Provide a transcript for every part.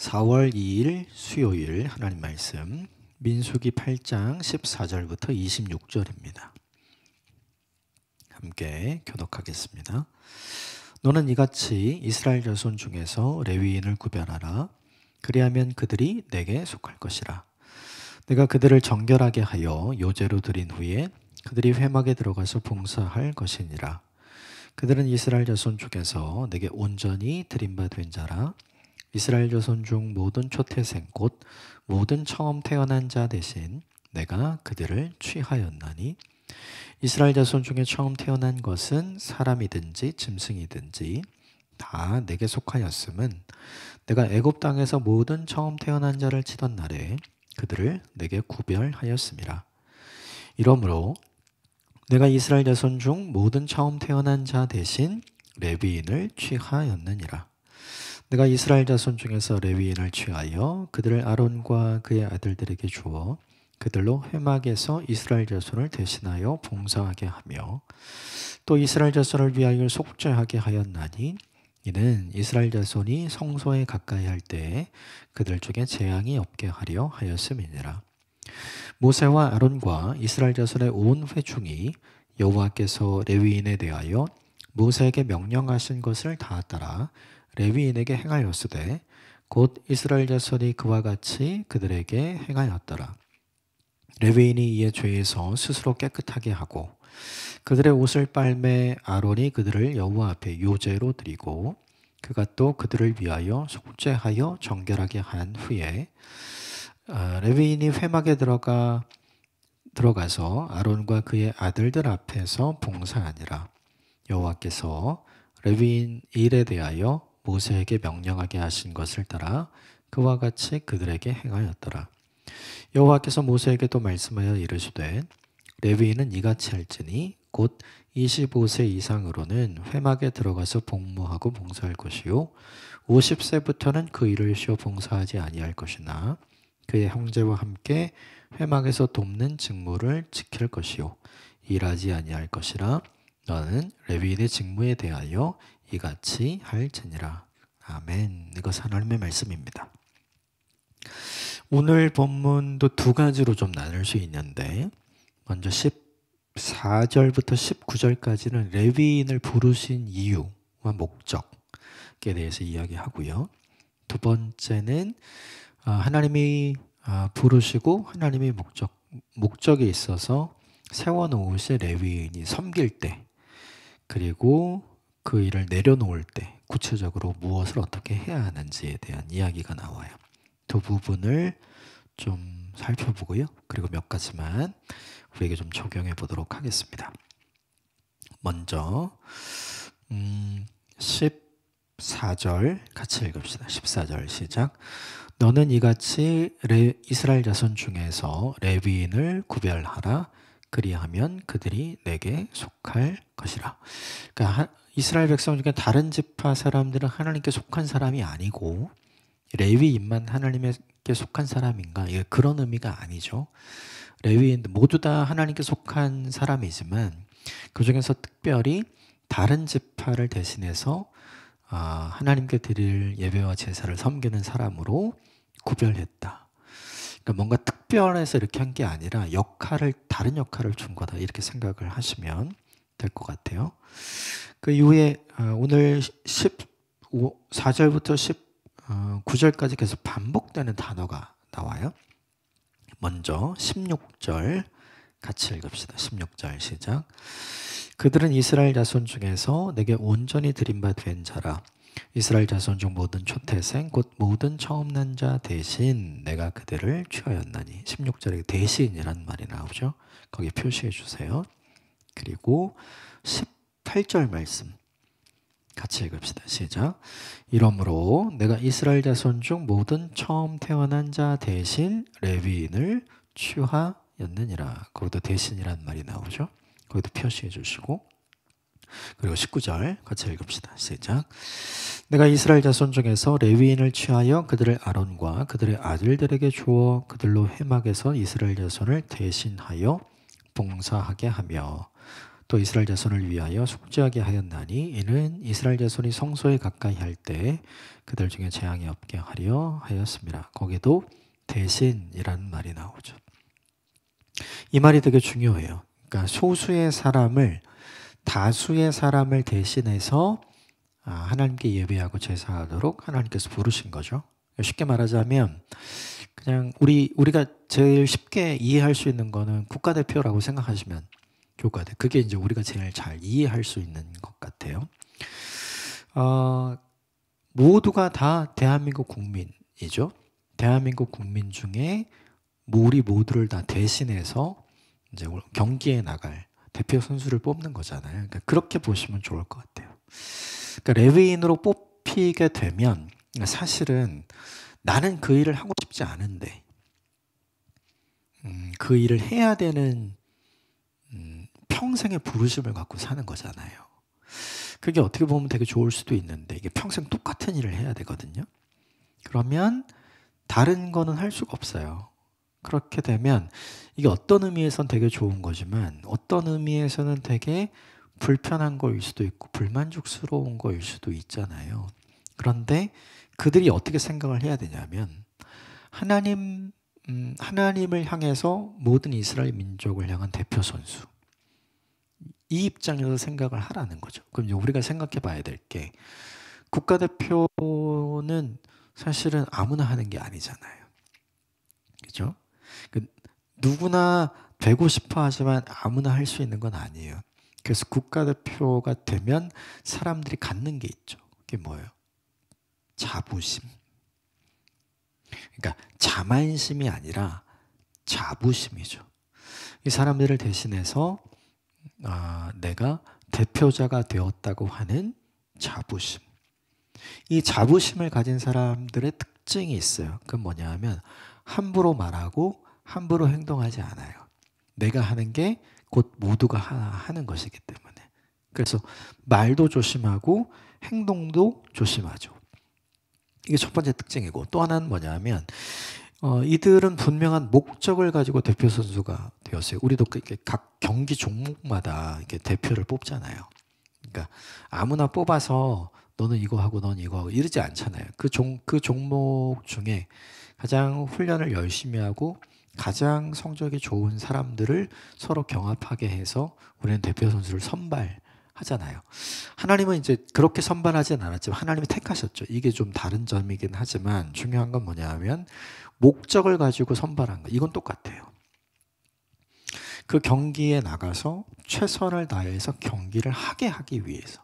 4월 2일 수요일 하나님 말씀 민수기 8장 14절부터 26절입니다. 함께 교독하겠습니다. 너는 이같이 이스라엘 자손 중에서 레위인을 구별하라. 그리하면 그들이 내게 속할 것이라. 내가 그들을 정결하게 하여 요제로 드린 후에 그들이 회막에 들어가서 봉사할 것이니라. 그들은 이스라엘 자손 중에서 내게 온전히 드림바 된 자라. 이스라엘 자손 중 모든 초태생 곧 모든 처음 태어난 자 대신 내가 그들을 취하였나니 이스라엘 자손 중에 처음 태어난 것은 사람이든지 짐승이든지 다 내게 속하였음은 내가 애굽 땅에서 모든 처음 태어난 자를 치던 날에 그들을 내게 구별하였음이라. 이러므로 내가 이스라엘 자손 중 모든 처음 태어난 자 대신 레위인을 취하였느니라. 내가 이스라엘 자손 중에서 레위인을 취하여 그들을 아론과 그의 아들들에게 주어 그들로 회막에서 이스라엘 자손을 대신하여 봉사하게 하며 또 이스라엘 자손을 위하여 속죄하게 하였나니 이는 이스라엘 자손이 성소에 가까이 할 때에 그들 중에 재앙이 없게 하려 하였음이니라. 모세와 아론과 이스라엘 자손의 온 회중이 여호와께서 레위인에 대하여 모세에게 명령하신 것을 다 따라 레위인에게 행하였으되 곧 이스라엘 자손이 그와 같이 그들에게 행하였더라. 레위인이 이에 죄에서 스스로 깨끗하게 하고 그들의 옷을 빨매 아론이 그들을 여호와 앞에 요제로 드리고 그가 또 그들을 위하여 속죄하여 정결하게 한 후에 레위인이 회막에 들어가서 아론과 그의 아들들 앞에서 봉사하니라. 여호와께서 레위인 일에 대하여 모세에게 명령하게 하신 것을 따라 그와 같이 그들에게 행하였더라. 여호와께서 모세에게 또 말씀하여 이르시되 레위인은 이같이 할지니 곧 25세 이상으로는 회막에 들어가서 복무하고 봉사할 것이요 50세부터는 그 일을 쉬어 봉사하지 아니할 것이나 그의 형제와 함께 회막에서 돕는 직무를 지킬 것이요 일하지 아니할 것이라. 너는 레위인의 직무에 대하여 이같이 할지니라. 아멘. 이것 하나님의 말씀입니다. 오늘 본문도 두 가지로 좀 나눌 수 있는데 먼저 14절부터 19절까지는 레위인을 부르신 이유와 목적에 대해서 이야기하고요. 두 번째는 하나님이 부르시고 하나님의 목적에 있어서 세워놓으신 레위인이 섬길 때 그리고 그 일을 내려놓을 때 구체적으로 무엇을 어떻게 해야 하는지에 대한 이야기가 나와요. 두 부분을 좀 살펴보고요. 그리고 몇 가지만 우리에게 좀 적용해 보도록 하겠습니다. 먼저 14절 같이 읽읍시다. 14절 시작. 너는 이같이 이스라엘 자손 중에서 레위인을 구별하라. 그리하면 그들이 내게 속할 것이라. 그러니까 이스라엘 백성 중에 다른 지파 사람들은 하나님께 속한 사람이 아니고 레위인만 하나님께 속한 사람인가? 그런 의미가 아니죠. 레위인들 모두 다 하나님께 속한 사람이지만 그 중에서 특별히 다른 지파를 대신해서 하나님께 드릴 예배와 제사를 섬기는 사람으로 구별했다. 그러니까 뭔가 특별해서 이렇게 한 게 아니라 다른 역할을 준 거다 이렇게 생각을 하시면 될 것 같아요. 그 이후에 오늘 14절부터 19절까지 계속 반복되는 단어가 나와요. 먼저 16절 같이 읽읍시다. 16절 시작. 그들은 이스라엘 자손 중에서 내게 온전히 드림바 된 자라. 이스라엘 자손 중 모든 초태생 곧 모든 처음 난 자 대신 내가 그들을 취하였나니. 16절에 대신이라는 말이 나오죠. 거기 표시해 주세요. 그리고 18절 말씀 같이 읽읍시다. 시작. 이러므로 내가 이스라엘 자손 중 모든 처음 태어난 자 대신 레위인을 취하였느니라. 거기도 대신이라는 말이 나오죠. 거기도 표시해 주시고 그리고 19절 같이 읽읍시다. 시작. 내가 이스라엘 자손 중에서 레위인을 취하여 그들을 아론과 그들의 아들들에게 주어 그들로 회막에서 이스라엘 자손을 대신하여 봉사하게 하며 또 이스라엘 자손을 위하여 속죄하게 하였나니 이는 이스라엘 자손이 성소에 가까이 할 때 그들 중에 재앙이 없게 하려 하였습니다. 거기도 대신이라는 말이 나오죠. 이 말이 되게 중요해요. 그러니까 소수의 사람을 다수의 사람을 대신해서 하나님께 예배하고 제사하도록 하나님께서 부르신 거죠. 쉽게 말하자면 그냥 우리가 제일 쉽게 이해할 수 있는 거는 국가대표라고 생각하시면 좋을 것 같아요. 그게 이제 우리가 제일 잘 이해할 수 있는 것 같아요. 모두가 다 대한민국 국민이죠. 대한민국 국민 중에 우리 모두를 다 대신해서 이제 경기에 나갈 대표 선수를 뽑는 거잖아요. 그러니까 그렇게 보시면 좋을 것 같아요. 그러니까 레위인으로 뽑히게 되면 사실은 나는 그 일을 하고 싶지 않은데 그 일을 해야 되는 평생의 부르심을 갖고 사는 거잖아요. 그게 어떻게 보면 되게 좋을 수도 있는데 이게 평생 똑같은 일을 해야 되거든요. 그러면 다른 거는 할 수가 없어요. 그렇게 되면 이게 어떤 의미에서는 되게 좋은 거지만 어떤 의미에서는 되게 불편한 거일 수도 있고 불만족스러운 거일 수도 있잖아요. 그런데 그들이 어떻게 생각을 해야 되냐면 하나님을 향해서 모든 이스라엘 민족을 향한 대표 선수, 이 입장에서 생각을 하라는 거죠. 그럼 이제 우리가 생각해 봐야 될 게 국가대표는 사실은 아무나 하는 게 아니잖아요. 그죠? 누구나 되고 싶어 하지만 아무나 할 수 있는 건 아니에요. 그래서 국가대표가 되면 사람들이 갖는 게 있죠. 그게 뭐예요? 자부심. 그러니까 자만심이 아니라 자부심이죠. 이 사람들을 대신해서 내가 대표자가 되었다고 하는 자부심. 이 자부심을 가진 사람들의 특징이 있어요. 그건 뭐냐 하면 함부로 말하고 함부로 행동하지 않아요. 내가 하는 게 곧 모두가 하는 것이기 때문에. 그래서 말도 조심하고 행동도 조심하죠. 이게 첫 번째 특징이고 또 하나는 뭐냐 하면 이들은 분명한 목적을 가지고 대표 선수가 되었어요. 우리도 각 경기 종목마다 이렇게 대표를 뽑잖아요. 그러니까 아무나 뽑아서 너는 이거 하고 넌 이거 하고 이러지 않잖아요. 그 종목 중에 가장 훈련을 열심히 하고 가장 성적이 좋은 사람들을 서로 경합하게 해서 우리는 대표 선수를 선발하잖아요. 하나님은 이제 그렇게 선발하진 않았지만 하나님이 택하셨죠. 이게 좀 다른 점이긴 하지만 중요한 건 뭐냐 하면 목적을 가지고 선발한 거. 이건 똑같아요. 그 경기에 나가서 최선을 다해서 경기를 하기 위해서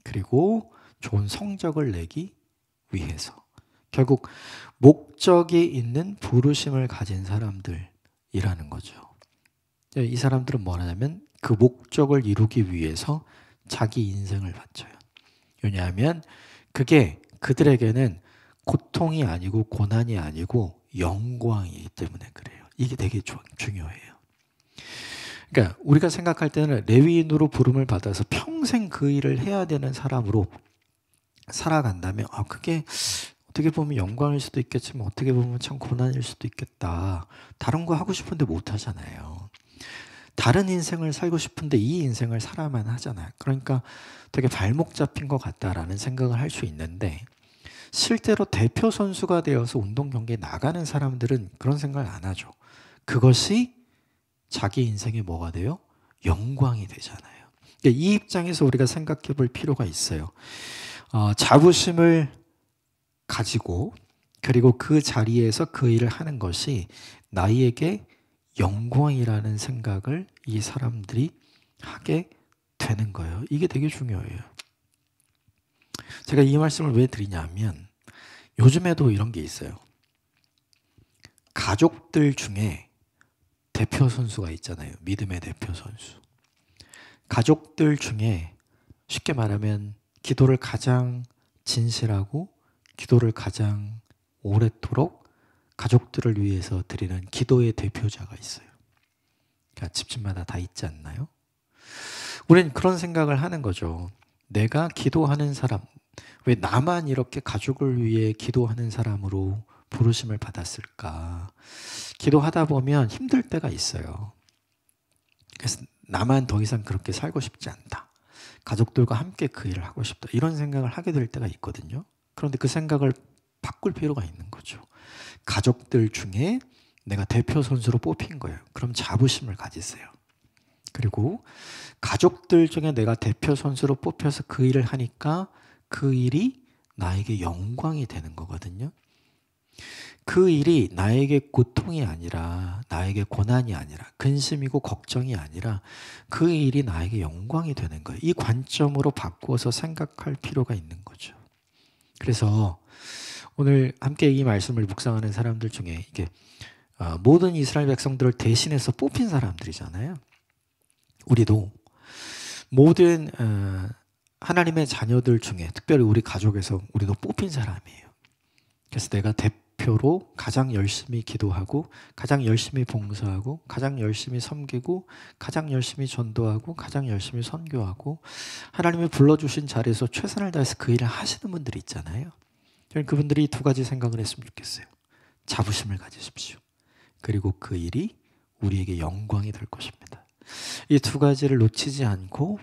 그리고 좋은 성적을 내기 위해서 결국 목적이 있는 부르심을 가진 사람들이라는 거죠. 이 사람들은 뭐냐면 그 목적을 이루기 위해서 자기 인생을 바쳐요. 왜냐하면 그게 그들에게는 고통이 아니고 고난이 아니고 영광이기 때문에 그래요. 이게 되게 중요해요. 그러니까 우리가 생각할 때는 레위인으로 부름을 받아서 평생 그 일을 해야 되는 사람으로 살아간다면 그게 어떻게 보면 영광일 수도 있겠지만 어떻게 보면 참 고난일 수도 있겠다. 다른 거 하고 싶은데 못 하잖아요. 다른 인생을 살고 싶은데 이 인생을 살아만 하잖아요. 그러니까 되게 발목 잡힌 것 같다라는 생각을 할 수 있는데 실제로 대표 선수가 되어서 운동 경기에 나가는 사람들은 그런 생각을 안 하죠. 그것이 자기 인생에 뭐가 돼요? 영광이 되잖아요. 이 입장에서 우리가 생각해 볼 필요가 있어요. 자부심을 가지고 그리고 그 자리에서 그 일을 하는 것이 나에게 영광이라는 생각을 이 사람들이 하게 되는 거예요. 이게 되게 중요해요. 제가 이 말씀을 왜 드리냐면 요즘에도 이런 게 있어요. 가족들 중에 대표 선수가 있잖아요. 믿음의 대표 선수. 가족들 중에 쉽게 말하면 기도를 가장 진실하고 기도를 가장 오랫도록 가족들을 위해서 드리는 기도의 대표자가 있어요. 그러니까 집집마다 다 있지 않나요? 우리는 그런 생각을 하는 거죠. 내가 기도하는 사람, 왜 나만 이렇게 가족을 위해 기도하는 사람으로 부르심을 받았을까? 기도하다 보면 힘들 때가 있어요. 그래서 나만 더 이상 그렇게 살고 싶지 않다. 가족들과 함께 그 일을 하고 싶다. 이런 생각을 하게 될 때가 있거든요. 그런데 그 생각을 바꿀 필요가 있는 거죠. 가족들 중에 내가 대표 선수로 뽑힌 거예요. 그럼 자부심을 가지세요. 그리고 가족들 중에 내가 대표 선수로 뽑혀서 그 일을 하니까 그 일이 나에게 영광이 되는 거거든요. 그 일이 나에게 고통이 아니라, 나에게 고난이 아니라, 근심이고 걱정이 아니라 그 일이 나에게 영광이 되는 거예요. 이 관점으로 바꾸어서 생각할 필요가 있는 거죠. 그래서 오늘 함께 이 말씀을 묵상하는 사람들 중에 이게 모든 이스라엘 백성들을 대신해서 뽑힌 사람들이잖아요. 우리도 모든 하나님의 자녀들 중에 특별히 우리 가족에서 우리도 뽑힌 사람이에요. 그래서 내가 대표로 가장 열심히 기도하고 가장 열심히 봉사하고 가장 열심히 섬기고 가장 열심히 전도하고 가장 열심히 선교하고 하나님이 불러주신 자리에서 최선을 다해서 그 일을 하시는 분들이 있잖아요. 그분들이 두 가지 생각을 했으면 좋겠어요. 자부심을 가지십시오. 그리고 그 일이 우리에게 영광이 될 것입니다. 이 두 가지를 놓치지 않고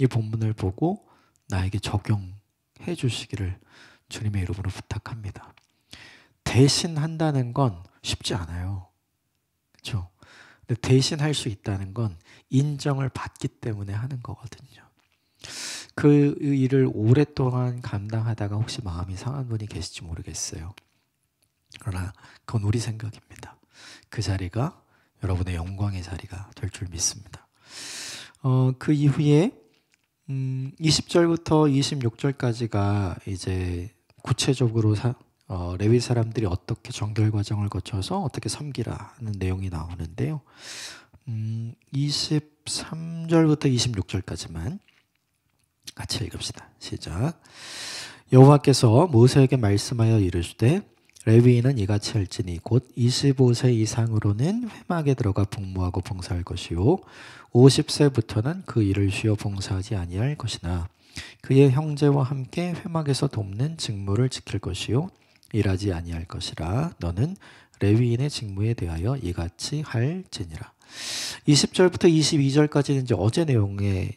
이 본문을 보고 나에게 적용해 주시기를 주님의 이름으로 부탁합니다. 대신한다는 건 쉽지 않아요. 그렇죠? 근데 대신할 수 있다는 건 인정을 받기 때문에 하는 거거든요. 그 일을 오랫동안 감당하다가 혹시 마음이 상한 분이 계실지 모르겠어요. 그러나 그건 우리 생각입니다. 그 자리가 여러분의 영광의 자리가 될 줄 믿습니다. 그 이후에 20절부터 26절까지가 이제 구체적으로 레위 사람들이 어떻게 정결 과정을 거쳐서 어떻게 섬기라 하는 내용이 나오는데요. 23절부터 26절까지만 같이 읽읍시다. 시작. 여호와께서 모세에게 말씀하여 이르시되 레위인은 이같이 할지니 곧 25세 이상으로는 회막에 들어가 복무하고 봉사할 것이요 50세부터는 그 일을 쉬어 봉사하지 아니할 것이나 그의 형제와 함께 회막에서 돕는 직무를 지킬 것이요 일하지 아니할 것이라. 너는 레위인의 직무에 대하여 이같이 할지니라. 20절부터 22절까지는 이제 어제 내용의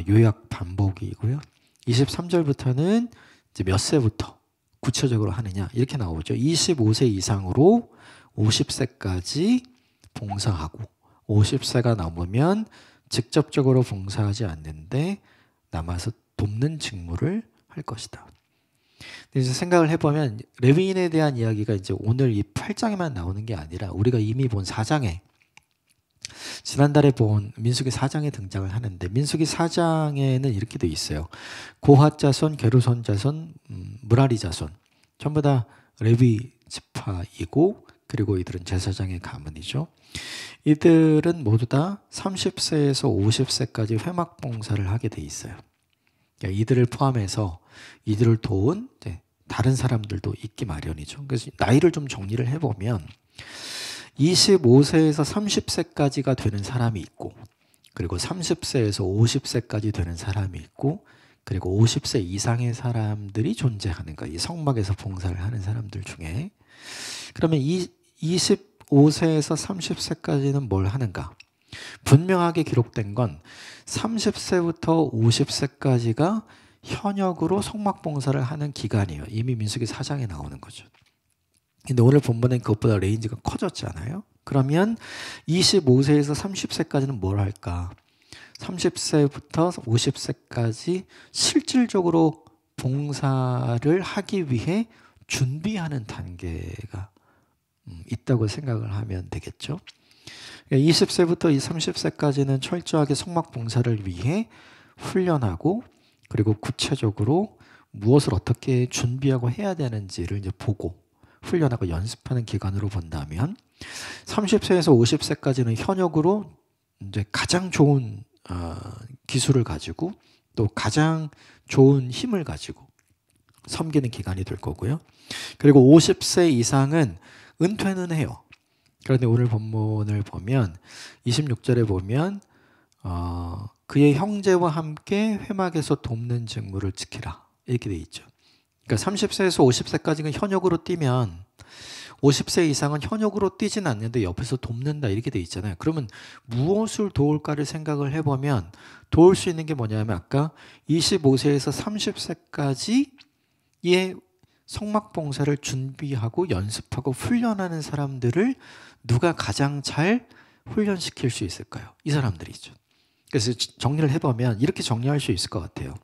요약 반복이고요. 23절부터는 이제 몇 세부터 구체적으로 하느냐 이렇게 나오죠. 25세 이상으로 50세까지 봉사하고 50세가 넘으면 직접적으로 봉사하지 않는데 남아서 돕는 직무를 할 것이다. 이제 생각을 해보면 레위인에 대한 이야기가 이제 오늘 이 8장에만 나오는 게 아니라 우리가 이미 본 4장에 지난달에 본 민수기 4장에 등장을 하는데 민수기 4장에는 이렇게 돼 있어요. 고핫 자손, 게르손 자손, 무라리 자손 전부 다 레위 지파이고 그리고 이들은 제사장의 가문이죠. 이들은 모두 다 30세에서 50세까지 회막 봉사를 하게 돼 있어요. 그러니까 이들을 포함해서 이들을 도운 다른 사람들도 있기 마련이죠. 그래서 나이를 좀 정리를 해보면 25세에서 30세까지가 되는 사람이 있고 그리고 30세에서 50세까지 되는 사람이 있고 그리고 50세 이상의 사람들이 존재하는 거예요. 이 성막에서 봉사를 하는 사람들 중에. 그러면 이 25세에서 30세까지는 뭘 하는가? 분명하게 기록된 건 30세부터 50세까지가 현역으로 성막 봉사를 하는 기간이에요. 이미 민수기 4장에 나오는 거죠. 근데 오늘 본문엔 그것보다 레인지가 커졌잖아요. 그러면 25세에서 30세까지는 뭘 할까? 30세부터 50세까지 실질적으로 봉사를 하기 위해 준비하는 단계가 있다고 생각을 하면 되겠죠. 20세부터 30세까지는 철저하게 성막 봉사를 위해 훈련하고 그리고 구체적으로 무엇을 어떻게 준비하고 해야 되는지를 이제 보고 훈련하고 연습하는 기간으로 본다면 30세에서 50세까지는 현역으로 이제 가장 좋은 기술을 가지고 또 가장 좋은 힘을 가지고 섬기는 기간이 될 거고요. 그리고 50세 이상은 은퇴는 해요. 그런데 오늘 본문을 보면 26절에 보면 그의 형제와 함께 회막에서 돕는 직무를 지키라 이렇게 돼 있죠. 그러니까 30세에서 50세까지는 현역으로 뛰면 50세 이상은 현역으로 뛰진 않는데 옆에서 돕는다 이렇게 돼 있잖아요. 그러면 무엇을 도울까를 생각을 해보면 도울 수 있는 게 뭐냐면 아까 25세에서 30세까지의 성막봉사를 준비하고 연습하고 훈련하는 사람들을 누가 가장 잘 훈련시킬 수 있을까요? 이 사람들이죠. 그래서 정리를 해보면 이렇게 정리할 수 있을 것 같아요.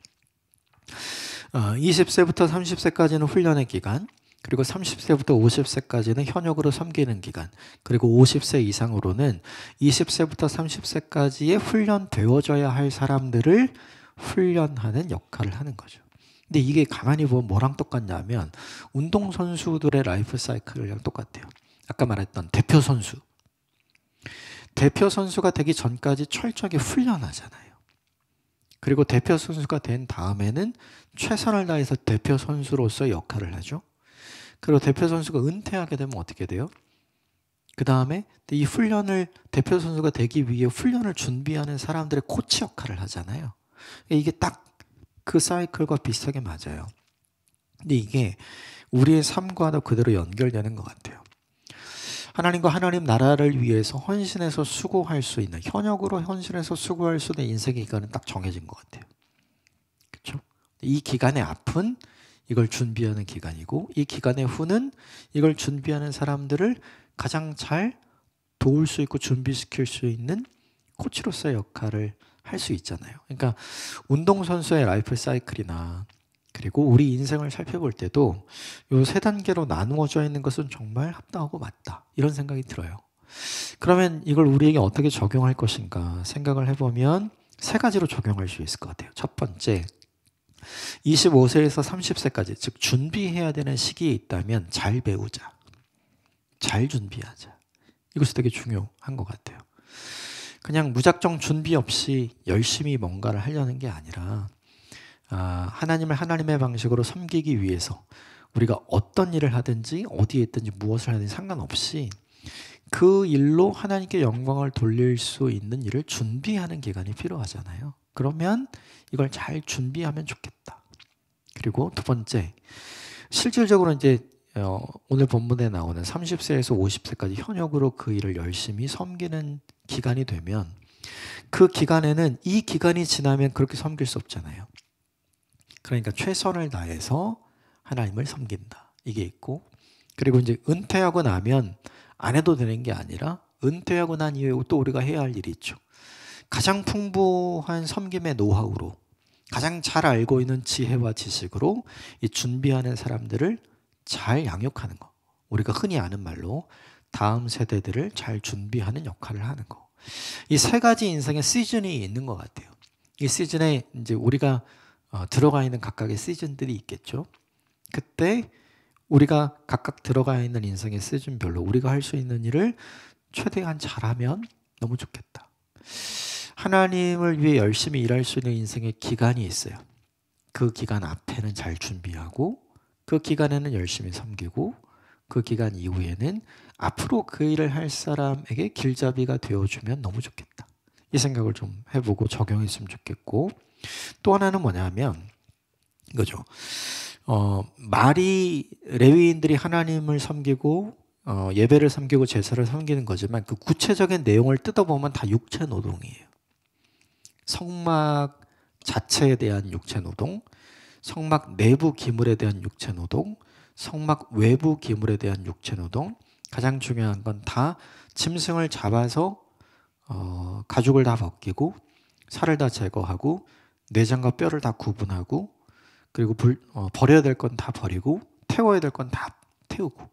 20세부터 30세까지는 훈련의 기간, 그리고 30세부터 50세까지는 현역으로 섬기는 기간, 그리고 50세 이상으로는 20세부터 30세까지의 훈련되어져야 할 사람들을 훈련하는 역할을 하는 거죠. 근데 이게 가만히 보면 뭐랑 똑같냐면 운동선수들의 라이프 사이클이랑 똑같아요. 아까 말했던 대표 선수. 대표 선수가 되기 전까지 철저하게 훈련하잖아요. 그리고 대표 선수가 된 다음에는 최선을 다해서 대표 선수로서 역할을 하죠. 그리고 대표 선수가 은퇴하게 되면 어떻게 돼요? 그 다음에 이 훈련을 대표 선수가 되기 위해 훈련을 준비하는 사람들의 코치 역할을 하잖아요. 이게 딱 그 사이클과 비슷하게 맞아요. 근데 이게 우리의 삶과도 그대로 연결되는 것 같아요. 하나님과 하나님 나라를 위해서 헌신해서 수고할 수 있는, 현역으로 헌신해서 수고할 수 있는 인생의 기간은 딱 정해진 것 같아요. 그렇죠? 이 기간의 앞은 이걸 준비하는 기간이고, 이 기간의 후는 이걸 준비하는 사람들을 가장 잘 도울 수 있고 준비시킬 수 있는 코치로서의 역할을 할 수 있잖아요. 그러니까 운동선수의 라이프 사이클이나 그리고 우리 인생을 살펴볼 때도 이 세 단계로 나누어져 있는 것은 정말 합당하고 맞다. 이런 생각이 들어요. 그러면 이걸 우리에게 어떻게 적용할 것인가 생각을 해보면 세 가지로 적용할 수 있을 것 같아요. 첫 번째, 25세에서 30세까지, 즉 준비해야 되는 시기에 있다면 잘 배우자. 잘 준비하자. 이것이 되게 중요한 것 같아요. 그냥 무작정 준비 없이 열심히 뭔가를 하려는 게 아니라 하나님을 하나님의 방식으로 섬기기 위해서 우리가 어떤 일을 하든지 어디에 있든지 무엇을 하든지 상관없이 그 일로 하나님께 영광을 돌릴 수 있는 일을 준비하는 기간이 필요하잖아요. 그러면 이걸 잘 준비하면 좋겠다. 그리고 두 번째, 실질적으로 이제 오늘 본문에 나오는 30세에서 50세까지 현역으로 그 일을 열심히 섬기는 기간이 되면 그 기간에는 이 기간이 지나면 그렇게 섬길 수 없잖아요. 그러니까 최선을 다해서 하나님을 섬긴다. 이게 있고, 그리고 이제 은퇴하고 나면 안 해도 되는 게 아니라 은퇴하고 난 이후에 또 우리가 해야 할 일이 있죠. 가장 풍부한 섬김의 노하우로, 가장 잘 알고 있는 지혜와 지식으로 이 준비하는 사람들을 잘 양육하는 거. 우리가 흔히 아는 말로 다음 세대들을 잘 준비하는 역할을 하는 거. 이 세 가지 인생의 시즌이 있는 것 같아요. 이 시즌에 이제 우리가 들어가 있는 각각의 시즌들이 있겠죠. 그때 우리가 각각 들어가 있는 인생의 시즌별로 우리가 할 수 있는 일을 최대한 잘하면 너무 좋겠다. 하나님을 위해 열심히 일할 수 있는 인생의 기간이 있어요. 그 기간 앞에는 잘 준비하고 그 기간에는 열심히 섬기고 그 기간 이후에는 앞으로 그 일을 할 사람에게 길잡이가 되어주면 너무 좋겠다. 이 생각을 좀 해보고 적용했으면 좋겠고, 또 하나는 뭐냐면 이거죠. 말이 레위인들이 하나님을 섬기고 예배를 섬기고 제사를 섬기는 거지만 그 구체적인 내용을 뜯어보면 다 육체 노동이에요. 성막 자체에 대한 육체 노동, 성막 내부 기물에 대한 육체 노동, 성막 외부 기물에 대한 육체 노동, 가장 중요한 건 다 짐승을 잡아서 가죽을 다 벗기고 살을 다 제거하고 내장과 뼈를 다 구분하고 그리고 버려야 될 건 다 버리고 태워야 될 건 다 태우고,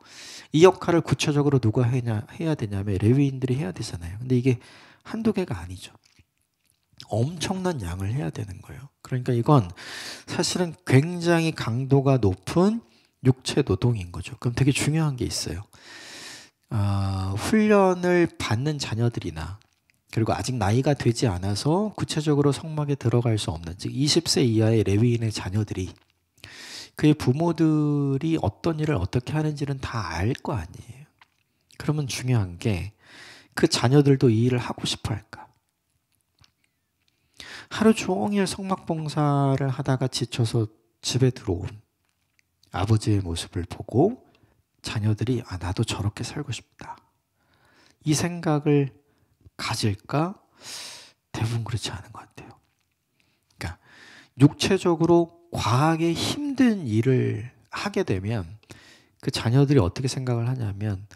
이 역할을 구체적으로 누가 해야 되냐면 레위인들이 해야 되잖아요. 근데 이게 한두 개가 아니죠. 엄청난 양을 해야 되는 거예요. 그러니까 이건 사실은 굉장히 강도가 높은 육체 노동인 거죠. 그럼 되게 중요한 게 있어요. 훈련을 받는 자녀들이나 그리고 아직 나이가 되지 않아서 구체적으로 성막에 들어갈 수 없는, 즉 20세 이하의 레위인의 자녀들이 그의 부모들이 어떤 일을 어떻게 하는지는 다 알 거 아니에요. 그러면 중요한 게 그 자녀들도 이 일을 하고 싶어 할까? 하루 종일 성막 봉사를 하다가 지쳐서 집에 들어온 아버지의 모습을 보고 자녀들이 나도 저렇게 살고 싶다, 이 생각을 가질까? 대부분 그렇지 않은 것 같아요. 그러니까 육체적으로 과하게 힘든 일을 하게 되면 그 자녀들이 어떻게 생각을 하냐면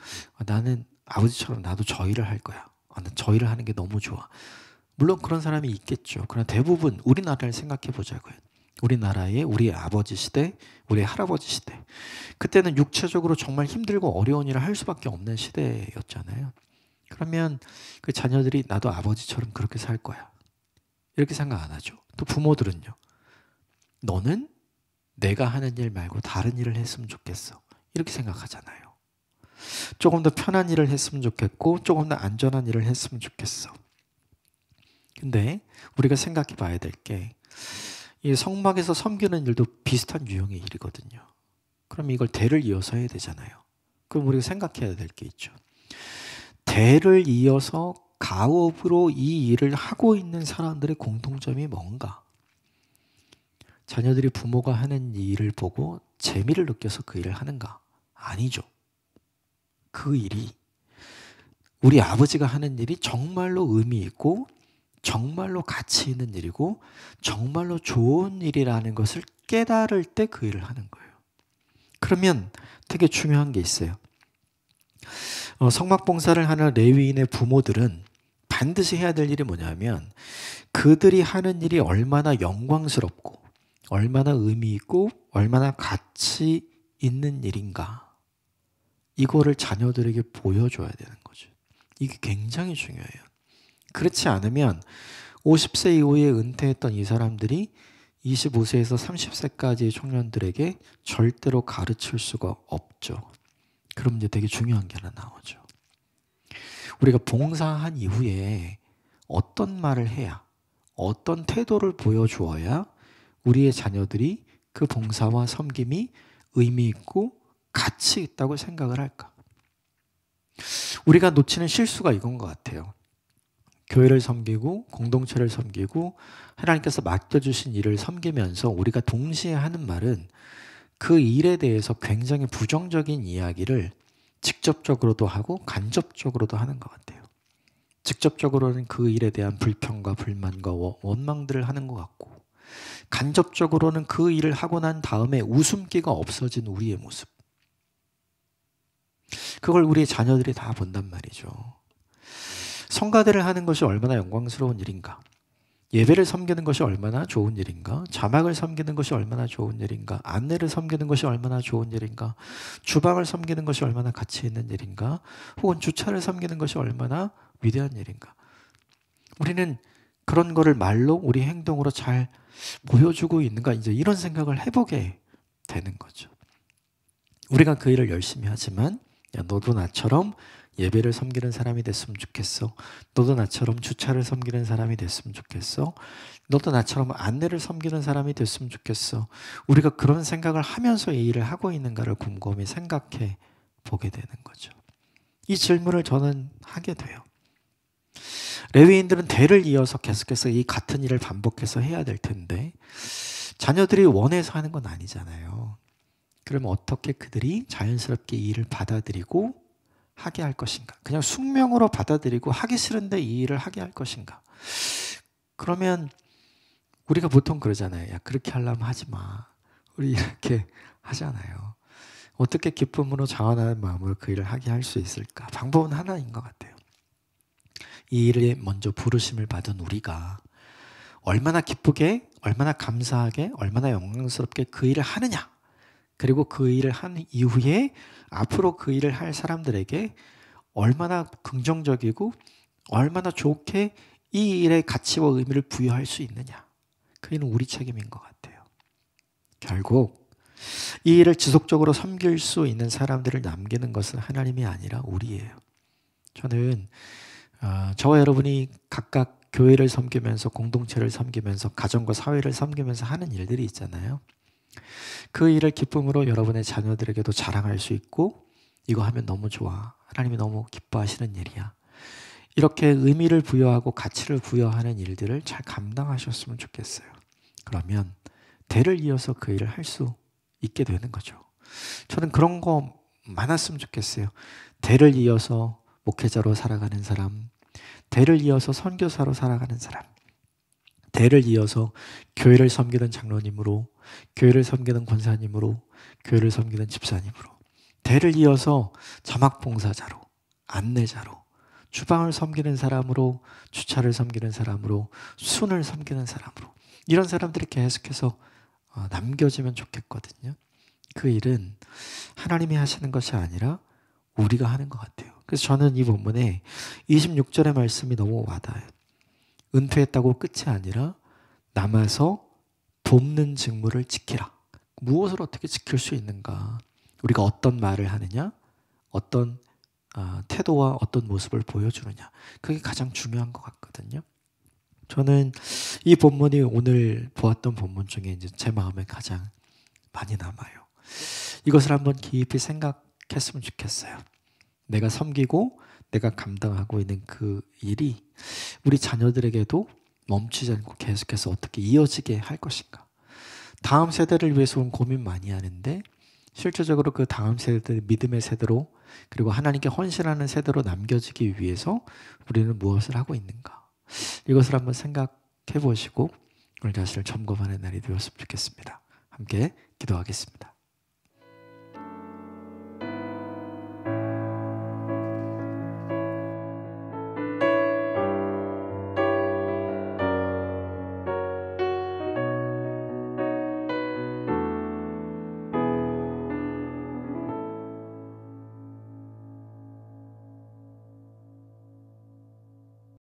나는 아버지처럼 나도 저 일을 할 거야. 나는 저 일을 하는 게 너무 좋아. 물론 그런 사람이 있겠죠. 그러나 대부분 우리나라를 생각해 보자고요. 우리나라의 우리 아버지 시대, 우리 할아버지 시대. 그때는 육체적으로 정말 힘들고 어려운 일을 할 수밖에 없는 시대였잖아요. 그러면 그 자녀들이 나도 아버지처럼 그렇게 살 거야, 이렇게 생각 안 하죠. 또 부모들은요. 너는 내가 하는 일 말고 다른 일을 했으면 좋겠어, 이렇게 생각하잖아요. 조금 더 편한 일을 했으면 좋겠고 조금 더 안전한 일을 했으면 좋겠어. 근데 우리가 생각해 봐야 될 게 이 성막에서 섬기는 일도 비슷한 유형의 일이거든요. 그럼 이걸 대를 이어서 해야 되잖아요. 그럼 우리가 생각해야 될 게 있죠. 대를 이어서 가업으로 이 일을 하고 있는 사람들의 공통점이 뭔가? 자녀들이 부모가 하는 일을 보고 재미를 느껴서 그 일을 하는가? 아니죠. 그 일이 우리 아버지가 하는 일이 정말로 의미 있고 정말로 가치 있는 일이고 정말로 좋은 일이라는 것을 깨달을 때 그 일을 하는 거예요. 그러면 되게 중요한 게 있어요. 성막봉사를 하는 레위인의 부모들은 반드시 해야 될 일이 뭐냐면 그들이 하는 일이 얼마나 영광스럽고 얼마나 의미 있고 얼마나 가치 있는 일인가, 이거를 자녀들에게 보여줘야 되는 거죠. 이게 굉장히 중요해요. 그렇지 않으면 50세 이후에 은퇴했던 이 사람들이 25세에서 30세까지의 청년들에게 절대로 가르칠 수가 없죠. 그럼 이제 되게 중요한 게 하나 나오죠. 우리가 봉사한 이후에 어떤 말을 해야, 어떤 태도를 보여주어야 우리의 자녀들이 그 봉사와 섬김이 의미 있고 가치 있다고 생각을 할까? 우리가 놓치는 실수가 이건 것 같아요. 교회를 섬기고 공동체를 섬기고 하나님께서 맡겨주신 일을 섬기면서 우리가 동시에 하는 말은 그 일에 대해서 굉장히 부정적인 이야기를 직접적으로도 하고 간접적으로도 하는 것 같아요. 직접적으로는 그 일에 대한 불평과 불만과 원망들을 하는 것 같고, 간접적으로는 그 일을 하고 난 다음에 웃음기가 없어진 우리의 모습, 그걸 우리의 자녀들이 다 본단 말이죠. 성가대를 하는 것이 얼마나 영광스러운 일인가, 예배를 섬기는 것이 얼마나 좋은 일인가, 자막을 섬기는 것이 얼마나 좋은 일인가, 안내를 섬기는 것이 얼마나 좋은 일인가, 주방을 섬기는 것이 얼마나 가치 있는 일인가, 혹은 주차를 섬기는 것이 얼마나 위대한 일인가. 우리는 그런 거를 말로 우리 행동으로 잘 보여주고 있는가, 이제 이런 생각을 해보게 되는 거죠. 우리가 그 일을 열심히 하지만 야, 너도 나처럼 예배를 섬기는 사람이 됐으면 좋겠어. 너도 나처럼 주차를 섬기는 사람이 됐으면 좋겠어. 너도 나처럼 안내를 섬기는 사람이 됐으면 좋겠어. 우리가 그런 생각을 하면서 이 일을 하고 있는가를 곰곰이 생각해 보게 되는 거죠. 이 질문을 저는 하게 돼요. 레위인들은 대를 이어서 계속해서 이 같은 일을 반복해서 해야 될 텐데 자녀들이 원해서 하는 건 아니잖아요. 그러면 어떻게 그들이 자연스럽게 이 일을 받아들이고 하게 할 것인가? 그냥 숙명으로 받아들이고 하기 싫은데 이 일을 하게 할 것인가? 그러면 우리가 보통 그러잖아요. 야, 그렇게 하려면 하지 마. 우리 이렇게 하잖아요. 어떻게 기쁨으로 자원하는 마음으로 그 일을 하게 할 수 있을까? 방법은 하나인 것 같아요. 이 일에 먼저 부르심을 받은 우리가 얼마나 기쁘게, 얼마나 감사하게, 얼마나 영광스럽게 그 일을 하느냐. 그리고 그 일을 한 이후에 앞으로 그 일을 할 사람들에게 얼마나 긍정적이고 얼마나 좋게 이 일의 가치와 의미를 부여할 수 있느냐. 그게 우리 책임인 것 같아요. 결국 이 일을 지속적으로 섬길 수 있는 사람들을 남기는 것은 하나님이 아니라 우리예요. 저는 저와 여러분이 각각 교회를 섬기면서 공동체를 섬기면서 가정과 사회를 섬기면서 하는 일들이 있잖아요. 그 일을 기쁨으로 여러분의 자녀들에게도 자랑할 수 있고 이거 하면 너무 좋아. 하나님이 너무 기뻐하시는 일이야. 이렇게 의미를 부여하고 가치를 부여하는 일들을 잘 감당하셨으면 좋겠어요. 그러면 대를 이어서 그 일을 할 수 있게 되는 거죠. 저는 그런 거 많았으면 좋겠어요. 대를 이어서 목회자로 살아가는 사람, 대를 이어서 선교사로 살아가는 사람, 대를 이어서 교회를 섬기는 장로님으로, 교회를 섬기는 권사님으로, 교회를 섬기는 집사님으로, 대를 이어서 자막봉사자로, 안내자로, 주방을 섬기는 사람으로, 주차를 섬기는 사람으로, 순을 섬기는 사람으로, 이런 사람들이 계속해서 남겨지면 좋겠거든요. 그 일은 하나님이 하시는 것이 아니라 우리가 하는 것 같아요. 그래서 저는 이 본문에 26절의 말씀이 너무 와닿아요. 은퇴했다고 끝이 아니라 남아서 돕는 직무를 지키라. 무엇을 어떻게 지킬 수 있는가? 우리가 어떤 말을 하느냐? 어떤 태도와 어떤 모습을 보여주느냐? 그게 가장 중요한 것 같거든요. 저는 이 본문이 오늘 보았던 본문 중에 이제 제 마음에 가장 많이 남아요. 이것을 한번 깊이 생각했으면 좋겠어요. 내가 섬기고 내가 감당하고 있는 그 일이 우리 자녀들에게도 멈추지 않고 계속해서 어떻게 이어지게 할 것인가. 다음 세대를 위해서 고민 많이 하는데 실질적으로 그 다음 세대, 믿음의 세대로 그리고 하나님께 헌신하는 세대로 남겨지기 위해서 우리는 무엇을 하고 있는가. 이것을 한번 생각해 보시고 오늘 자신을 점검하는 날이 되었으면 좋겠습니다. 함께 기도하겠습니다.